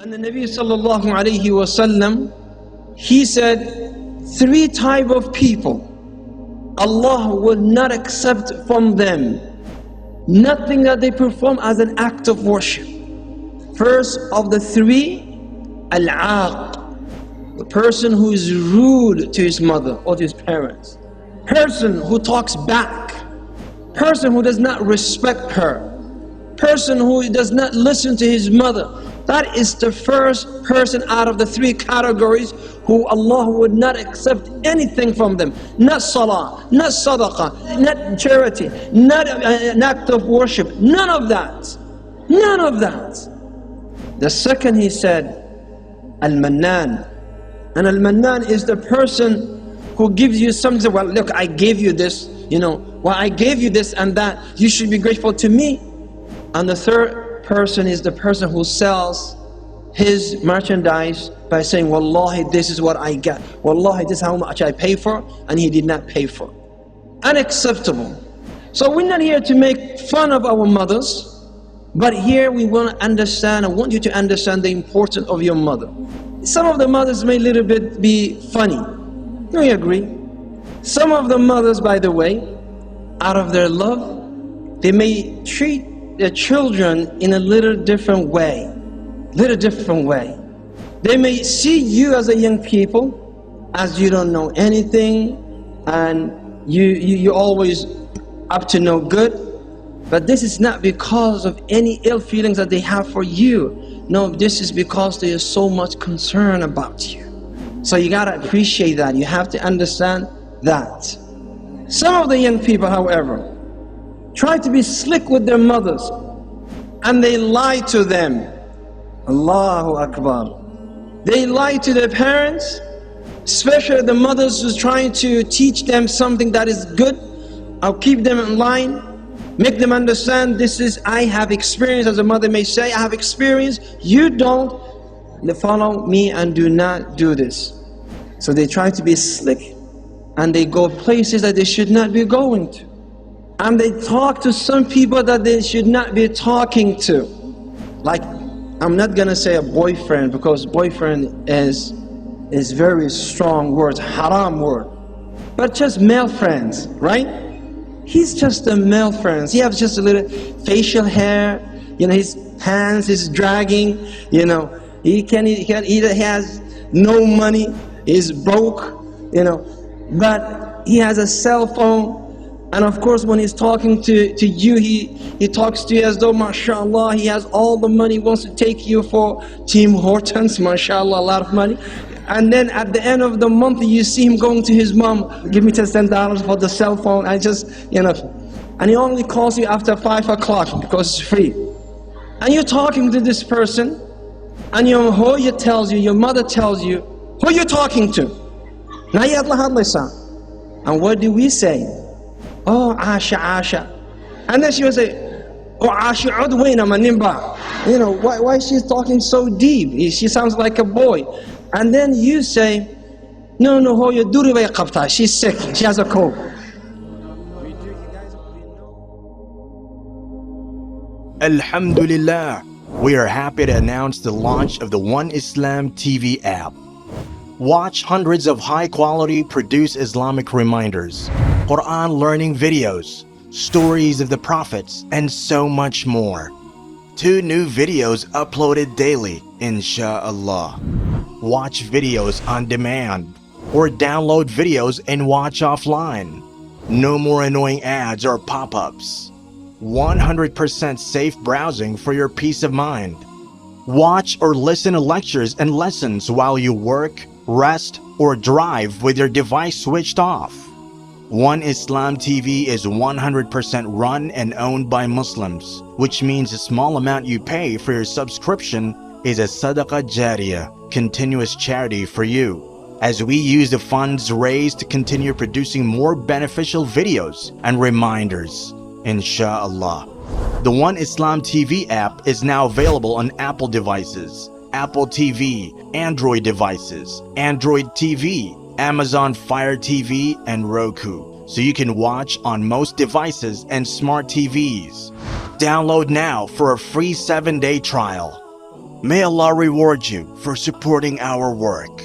And the Nabi sallallahu alayhi wasallam, he said, three type of people Allah will not accept from them nothing that they perform as an act of worship. First of the three, al-aaq, the person who is rude to his mother or to his parents, person who talks back, person who does not respect her, person who does not listen to his mother. That is the first person out of the three categories who Allah would not accept anything from them. Not salah, not sadaqah, not charity, not an act of worship. None of that. None of that. The second, he said, al-mannan. And al-mannan is the person who gives you something. Well, look, I gave you this, well, I gave you this and that. You should be grateful to me. And the third person is the person who sells his merchandise by saying, Wallahi, this is what I got. Wallahi, this is how much I pay for, and he did not pay for. Unacceptable. So we're not here to make fun of our mothers, but here we want to understand, I want you to understand the importance of your mother. Some of the mothers may a little bit be funny. Do you agree? Some of the mothers, by the way, out of their love, they may treat their children in a little different way. They may see you as a young people as you don't know anything and you're always up to no good. But this is not because of any ill feelings that they have for you. No, this is because they are so much concerned about you. So you gotta appreciate that. You have to understand that. Some of the young people, however, try to be slick with their mothers and they lie to them. Allahu Akbar. They lie to their parents, especially the mothers who's trying to teach them something that is good. I'll keep them in line, make them understand this is, I have experience, as a mother may say, I have experience, you don't, follow me and do not do this. So they try to be slick and they go places that they should not be going to. And they talk to some people that they should not be talking to. Like, I'm not gonna say a boyfriend, because boyfriend is very strong word, haram word. But just male friends, right? He's just a male friend. He has just a little facial hair, his hands is dragging, he has no money, he's broke, but he has a cell phone. And of course, when he's talking to you, he talks to you as though, mashallah, he has all the money, wants to take you for Tim Hortons, mashallah, a lot of money. And then at the end of the month, you see him going to his mom, give me $10 for the cell phone. And he only calls you after 5 o'clock because it's free. And you're talking to this person, and your hoya tells you, your mother tells you, who you talking to? And what do we say? Oh, Asha. And then she will say, oh, Asha Udwina Manimba. Why is she talking so deep? She sounds like a boy. And then you say, no, Hoya Duriba Kapta. She's sick. She has a cold. Alhamdulillah. We are happy to announce the launch of the One Islam TV app. Watch hundreds of high-quality produced Islamic reminders, Quran learning videos, stories of the prophets, and so much more. 2 new videos uploaded daily, inshallah. Watch videos on demand, or download videos and watch offline. No more annoying ads or pop-ups. 100% safe browsing for your peace of mind. Watch or listen to lectures and lessons while you work, rest, or drive with your device switched off. One Islam TV is 100% run and owned by Muslims, which means the small amount you pay for your subscription is a sadaqah jariyah, continuous charity for you, as we use the funds raised to continue producing more beneficial videos and reminders, inshallah. The One Islam TV app is now available on Apple devices, Apple TV, Android devices, Android TV, Amazon Fire TV, and Roku, so you can watch on most devices and smart TVs. Download now for a free 7-day trial. May Allah reward you for supporting our work.